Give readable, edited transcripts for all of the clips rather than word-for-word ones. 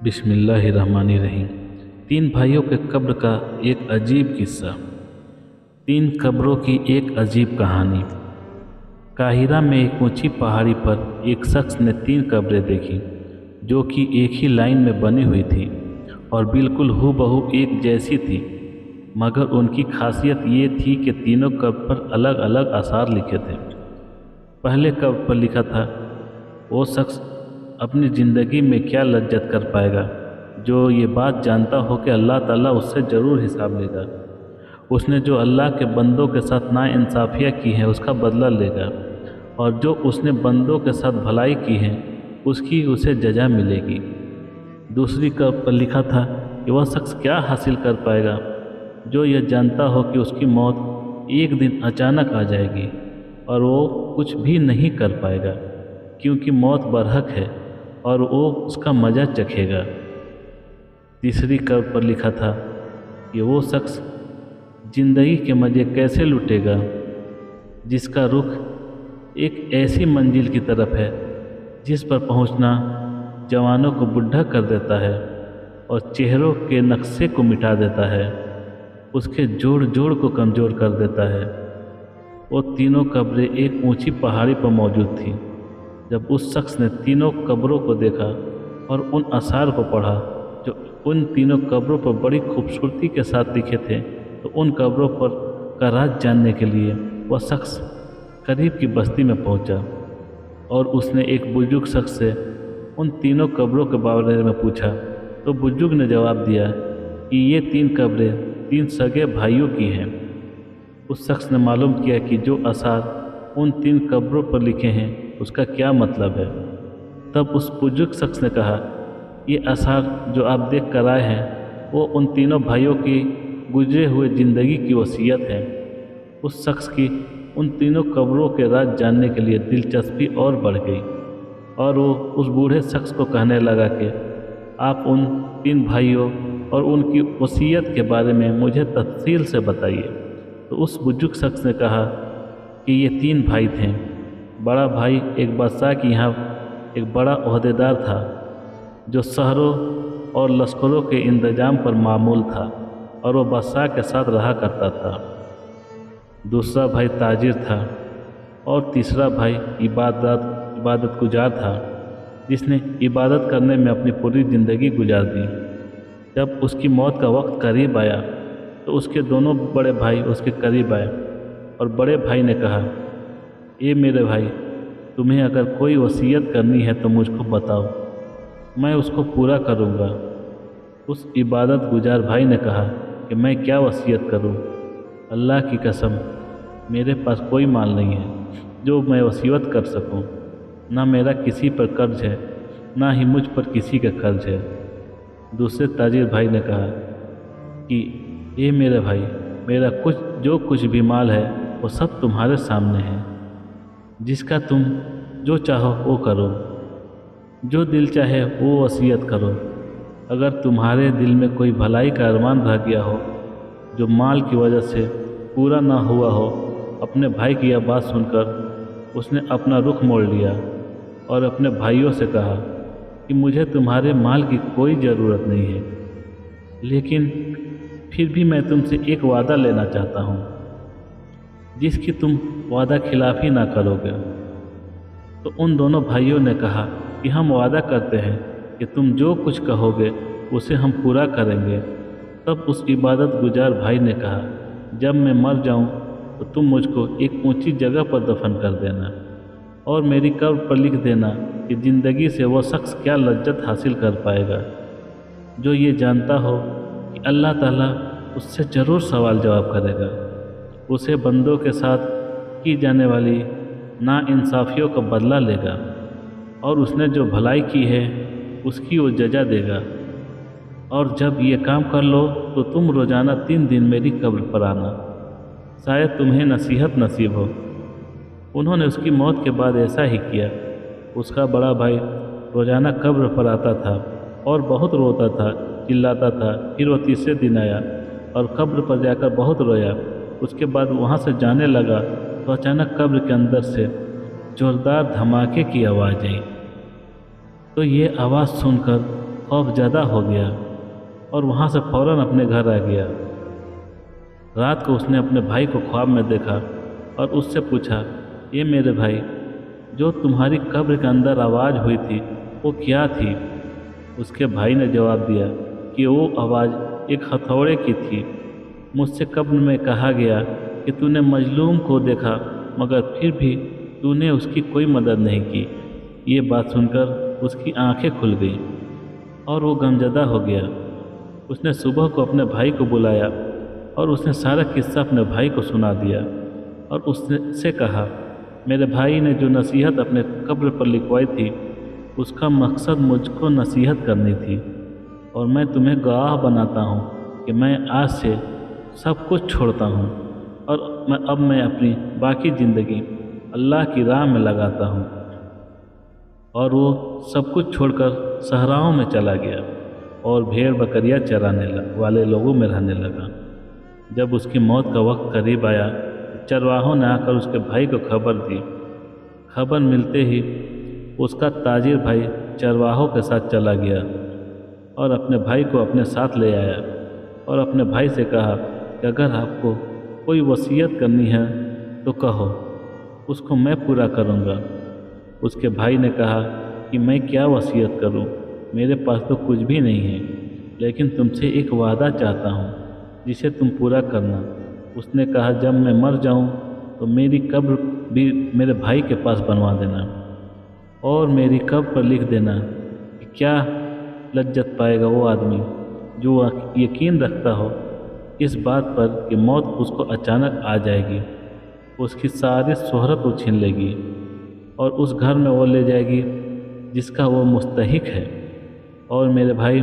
बिस्मिल्लाहिर्रहमानिर्रहीम। तीन भाइयों के कब्र का एक अजीब किस्सा। तीन कब्रों की एक अजीब कहानी। काहिरा में एक ऊंची पहाड़ी पर एक शख्स ने तीन कब्रें देखी जो कि एक ही लाइन में बनी हुई थी और बिल्कुल हूबहू एक जैसी थी, मगर उनकी खासियत ये थी कि तीनों कब्र पर अलग अलग आसार लिखे थे। पहले कब्र पर लिखा था, वो शख्स अपनी ज़िंदगी में क्या लज्जत कर पाएगा जो ये बात जानता हो कि अल्लाह ताला उससे ज़रूर हिसाब लेगा। उसने जो अल्लाह के बंदों के साथ नाइंसाफ़ियाँ की हैं उसका बदला लेगा, और जो उसने बंदों के साथ भलाई की है उसकी उसे जजा मिलेगी। दूसरी कब्र पर लिखा था कि वह शख्स क्या हासिल कर पाएगा जो यह जानता हो कि उसकी मौत एक दिन अचानक आ जाएगी और वो कुछ भी नहीं कर पाएगा क्योंकि मौत बरहक है और वो उसका मज़ा चखेगा। तीसरी कब्र पर लिखा था कि वो शख्स ज़िंदगी के मज़े कैसे लूटेगा जिसका रुख एक ऐसी मंजिल की तरफ है जिस पर पहुंचना जवानों को बुढ़ा कर देता है और चेहरों के नक्शे को मिटा देता है, उसके जोड़ जोड़ को कमज़ोर कर देता है। वो तीनों कब्रें एक ऊंची पहाड़ी पर मौजूद थीं। जब उस शख्स ने तीनों कब्रों को देखा और उन आसार को पढ़ा जो उन तीनों कब्रों पर बड़ी खूबसूरती के साथ लिखे थे, तो उन कब्रों पर का राज जानने के लिए वह शख्स करीब की बस्ती में पहुंचा और उसने एक बुजुर्ग शख्स से उन तीनों कब्रों के बारे में पूछा। तो बुजुर्ग ने जवाब दिया कि ये तीन कब्रें तीन सगे भाइयों की हैं। उस शख्स ने मालूम किया कि जो आसार उन तीन कब्रों पर लिखे हैं उसका क्या मतलब है। तब उस बुजुर्ग शख्स ने कहा, ये आसार जो आप देख कर आए हैं वो उन तीनों भाइयों की गुजरे हुए ज़िंदगी की वसीयत है। उस शख्स की उन तीनों कब्रों के राज जानने के लिए दिलचस्पी और बढ़ गई और वो उस बूढ़े शख्स को कहने लगा कि आप उन तीन भाइयों और उनकी वसीयत के बारे में मुझे तफसील से बताइए। तो उस बुजुर्ग शख्स ने कहा कि ये तीन भाई थे। बड़ा भाई एक बादशाह के यहाँ एक बड़ा ओहदेदार था जो शहरों और लश्करों के इंतजाम पर मामूल था और वो बादशाह के साथ रहा करता था। दूसरा भाई ताजिर था और तीसरा भाई इबादत गुजार था जिसने इबादत करने में अपनी पूरी ज़िंदगी गुजार दी। जब उसकी मौत का वक्त करीब आया तो उसके दोनों बड़े भाई उसके करीब आए और बड़े भाई ने कहा, ए मेरे भाई, तुम्हें अगर कोई वसीयत करनी है तो मुझको बताओ, मैं उसको पूरा करूँगा। उस इबादत गुजार भाई ने कहा कि मैं क्या वसीयत करूँ, अल्लाह की कसम मेरे पास कोई माल नहीं है जो मैं वसीयत कर सकूँ। ना मेरा किसी पर कर्ज है, ना ही मुझ पर किसी का कर्ज है। दूसरे ताजिर भाई ने कहा कि ए मेरे भाई, मेरा जो कुछ भी माल है वो सब तुम्हारे सामने है, जिसका तुम जो चाहो वो करो, जो दिल चाहे वो वसीयत करो। अगर तुम्हारे दिल में कोई भलाई का अरमान रह गया हो जो माल की वजह से पूरा ना हुआ हो। अपने भाई की यह बात सुनकर उसने अपना रुख मोड़ लिया और अपने भाइयों से कहा कि मुझे तुम्हारे माल की कोई ज़रूरत नहीं है, लेकिन फिर भी मैं तुमसे एक वादा लेना चाहता हूँ जिसकी तुम वादा खिलाफ़ी ना करोगे। तो उन दोनों भाइयों ने कहा कि हम वादा करते हैं कि तुम जो कुछ कहोगे उसे हम पूरा करेंगे। तब उस इबादत गुजार भाई ने कहा, जब मैं मर जाऊं तो तुम मुझको एक ऊंची जगह पर दफन कर देना और मेरी कब्र पर लिख देना कि ज़िंदगी से वह शख्स क्या लज्जत हासिल कर पाएगा जो ये जानता हो कि अल्लाह ताला उससे ज़रूर सवाल जवाब करेगा। उसे बंदों के साथ की जाने वाली नाइंसाफ़ियों का बदला लेगा और उसने जो भलाई की है उसकी वो जजा देगा। और जब ये काम कर लो तो तुम रोज़ाना 3 दिन मेरी कब्र पर आना, शायद तुम्हें नसीहत नसीब हो। उन्होंने उसकी मौत के बाद ऐसा ही किया। उसका बड़ा भाई रोज़ाना कब्र पर आता था और बहुत रोता था, चिल्लाता था। फिर वो तीसरे दिन आया और कब्र पर जाकर बहुत रोया। उसके बाद वहाँ से जाने लगा तो अचानक कब्र के अंदर से ज़ोरदार धमाके की आवाज़ आई। तो ये आवाज़ सुनकर खौफजदा हो गया और वहाँ से फ़ौरन अपने घर आ गया। रात को उसने अपने भाई को ख्वाब में देखा और उससे पूछा, ये मेरे भाई, जो तुम्हारी कब्र के अंदर आवाज़ हुई थी वो क्या थी? उसके भाई ने जवाब दिया कि वो आवाज़ एक हथौड़े की थी। मुझसे कब्र में कहा गया कि तूने मजलूम को देखा मगर फिर भी तूने उसकी कोई मदद नहीं की। ये बात सुनकर उसकी आंखें खुल गईं और वो गमज़दा हो गया। उसने सुबह को अपने भाई को बुलाया और उसने सारा किस्सा अपने भाई को सुना दिया और उससे कहा, मेरे भाई ने जो नसीहत अपने कब्र पर लिखवाई थी उसका मकसद मुझको नसीहत करनी थी और मैं तुम्हें गवाह बनाता हूँ कि मैं आज से सब कुछ छोड़ता हूँ और अब मैं अपनी बाकी ज़िंदगी अल्लाह की राह में लगाता हूँ। और वो सब कुछ छोड़कर सहराओं में चला गया और भेड़ बकरियाँ चराने वाले लोगों में रहने लगा। जब उसकी मौत का वक्त करीब आया, चरवाहों ने आकर उसके भाई को खबर दी। खबर मिलते ही उसका ताजिर भाई चरवाहों के साथ चला गया और अपने भाई को अपने साथ ले आया और अपने भाई से कहा कि अगर आपको कोई वसीयत करनी है तो कहो, उसको मैं पूरा करूँगा। उसके भाई ने कहा कि मैं क्या वसीयत करूँ, मेरे पास तो कुछ भी नहीं है, लेकिन तुमसे एक वादा चाहता हूँ जिसे तुम पूरा करना। उसने कहा, जब मैं मर जाऊँ तो मेरी कब्र भी मेरे भाई के पास बनवा देना और मेरी कब्र पर लिख देना कि क्या लज्जत पाएगा वो आदमी जो यकीन रखता हो इस बात पर कि मौत उसको अचानक आ जाएगी, उसकी सारी शोहरत वो छीन लेगी और उस घर में वो ले जाएगी जिसका वो मुस्तहिक है। और मेरे भाई,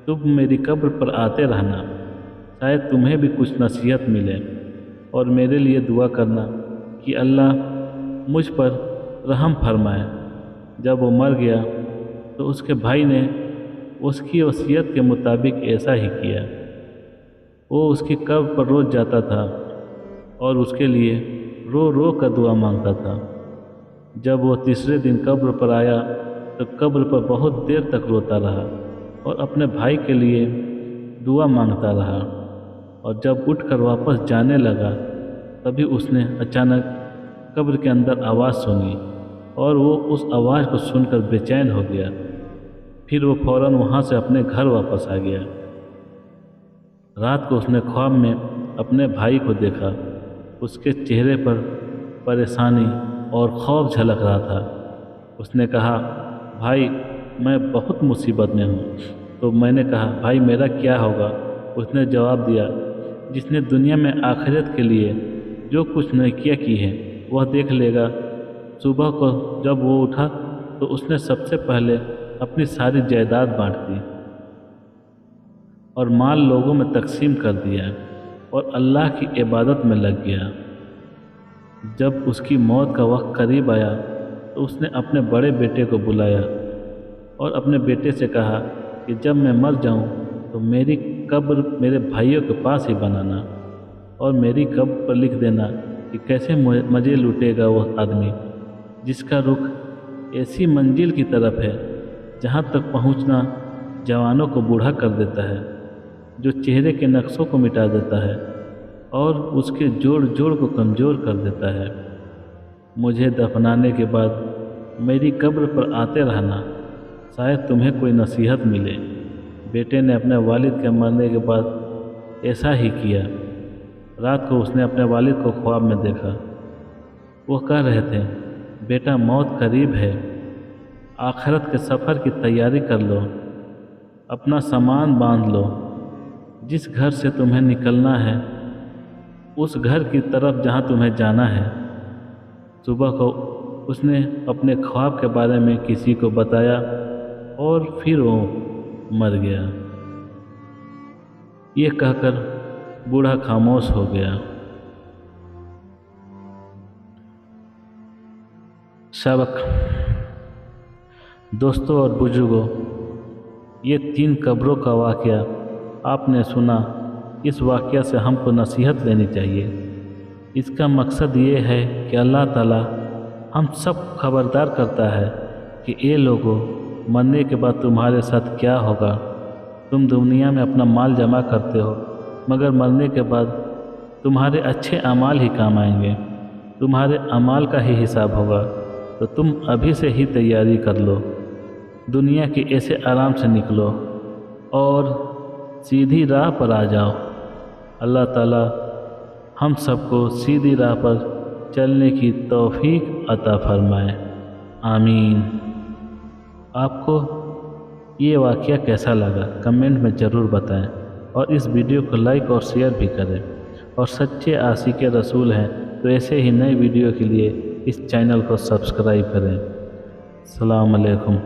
तुम मेरी कब्र पर आते रहना, शायद तुम्हें भी कुछ नसीहत मिले और मेरे लिए दुआ करना कि अल्लाह मुझ पर रहम फरमाए। जब वो मर गया तो उसके भाई ने उसकी वसीयत के मुताबिक ऐसा ही किया। वो उसकी कब्र पर रोज़ जाता था और उसके लिए रो रो कर दुआ मांगता था। जब वो तीसरे दिन कब्र पर आया तो कब्र पर बहुत देर तक रोता रहा और अपने भाई के लिए दुआ मांगता रहा। और जब उठकर वापस जाने लगा तभी उसने अचानक कब्र के अंदर आवाज़ सुनी और वो उस आवाज़ को सुनकर बेचैन हो गया। फिर वो फ़ौरन वहाँ से अपने घर वापस आ गया। रात को उसने ख्वाब में अपने भाई को देखा। उसके चेहरे पर परेशानी और खौफ झलक रहा था। उसने कहा, भाई, मैं बहुत मुसीबत में हूँ। तो मैंने कहा, भाई, मेरा क्या होगा? उसने जवाब दिया, जिसने दुनिया में आखिरत के लिए जो कुछ नेकियां की है वह देख लेगा। सुबह को जब वो उठा तो उसने सबसे पहले अपनी सारी जायदाद बांट दी और माल लोगों में तकसीम कर दिया और अल्लाह की इबादत में लग गया। जब उसकी मौत का वक्त करीब आया तो उसने अपने बड़े बेटे को बुलाया और अपने बेटे से कहा कि जब मैं मर जाऊं तो मेरी कब्र मेरे भाइयों के पास ही बनाना और मेरी कब्र पर लिख देना कि कैसे मज़े लूटेगा वह आदमी जिसका रुख ऐसी मंजिल की तरफ है जहाँ तक पहुँचना जवानों को बूढ़ा कर देता है, जो चेहरे के नक्शों को मिटा देता है और उसके जोड़ जोड़ को कमज़ोर कर देता है। मुझे दफनाने के बाद मेरी कब्र पर आते रहना, शायद तुम्हें कोई नसीहत मिले। बेटे ने अपने वालिद के मरने के बाद ऐसा ही किया। रात को उसने अपने वालिद को ख्वाब में देखा। वो कह रहे थे, बेटा, मौत करीब है, आखिरत के सफ़र की तैयारी कर लो, अपना सामान बांध लो, जिस घर से तुम्हें निकलना है उस घर की तरफ जहाँ तुम्हें जाना है। सुबह को उसने अपने ख्वाब के बारे में किसी को बताया और फिर वो मर गया। ये कहकर बूढ़ा खामोश हो गया। सबक। दोस्तों और बुजुर्गों, ये 3 कब्रों का वाक़या आपने सुना। इस वाक़या से हमको नसीहत लेनी चाहिए। इसका मकसद ये है कि अल्लाह ताला हम सब खबरदार करता है कि ये लोगों, मरने के बाद तुम्हारे साथ क्या होगा। तुम दुनिया में अपना माल जमा करते हो, मगर मरने के बाद तुम्हारे अच्छे अमाल ही काम आएंगे, तुम्हारे अमाल का ही हिसाब होगा। तो तुम अभी से ही तैयारी कर लो, दुनिया के ऐसे आराम से निकलो और सीधी राह पर आ जाओ। अल्लाह ताला हम सबको सीधी राह पर चलने की तौफीक अता फरमाए, आमीन। आपको ये वाक़या कैसा लगा कमेंट में ज़रूर बताएं और इस वीडियो को लाइक और शेयर भी करें। और सच्चे आशिक रसूल हैं तो ऐसे ही नए वीडियो के लिए इस चैनल को सब्सक्राइब करें। अस्सलाम वालेकुम।